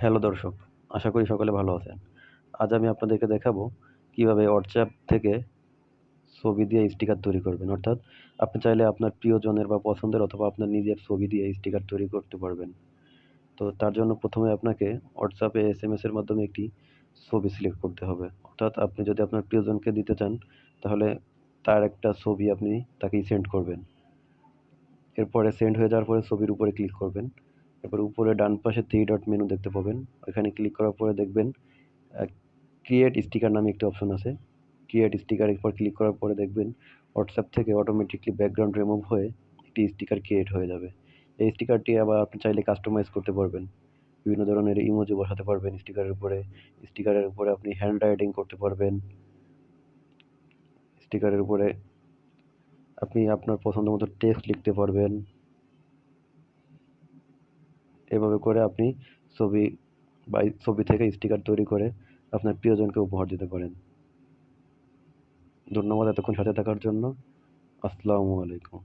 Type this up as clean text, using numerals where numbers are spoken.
Hello দর্শক, আশা করি সকলে ভালো আছেন। আজ আমি আপনাদেরকে দেখাবো কিভাবে WhatsApp থেকে ছবি দিয়ে স্টিকার তৈরি করবেন। অর্থাৎ আপনি চাইলে আপনার প্রিয়জনের বা পছন্দের অথবা আপনার নিজের ছবি দিয়ে স্টিকার তৈরি করতে পারবেন। তো তার জন্য ১ম এ আপনাকে WhatsApp এ SMS এর মাধ্যমে একটি ছবি সিলেক্ট করতে হবে। অর্থাৎ আপনি যদি আপনার প্রিয়জনকে দিতে চান, তাহলে তার একটা ছবি আপনি তাকেই সেন্ড করবেন। এরপরে সেন্ড হয়ে যাওয়ার পরে ছবির উপরে ক্লিক করবেন। এরপরে উপরে ডান পাশে 3 ডট মেনু দেখতে পাবেন। ওইখানে ক্লিক করার পরে দেখবেন আ ক্রিয়েট স্টিকার নামে একটি অপশন আছে। ক্রিয়েট স্টিকার এর উপর ক্লিক করার পরে দেখবেন WhatsApp থেকে অটোমেটিক্যালি ব্যাকগ্রাউন্ড রিমুভ হয়ে একটি স্টিকার ক্রিয়েট হয়ে যাবে। এই স্টিকারটি আবার আপনি চাইলে কাস্টমাইজ করতে পারবেন। বিভিন্ন ধরনের ইমোজি বসাতে পারবেন স্টিকারের উপরে। স্টিকারের উপরে আপনি হ্যান্ড রাইটিং করতে পারবেন। স্টিকারের উপরে আপনি আপনার পছন্দমতো টেক্সট লিখতে পারবেন। এভাবে করে আপনি ছবি ছবি থেকে স্টিকার তৈরি করে আপনার প্রিয়জনকে উপহার দিতে পারেন। ধন্যবাদ এতক্ষণ সাথে থাকার জন্য। আসসালামু আলাইকুম।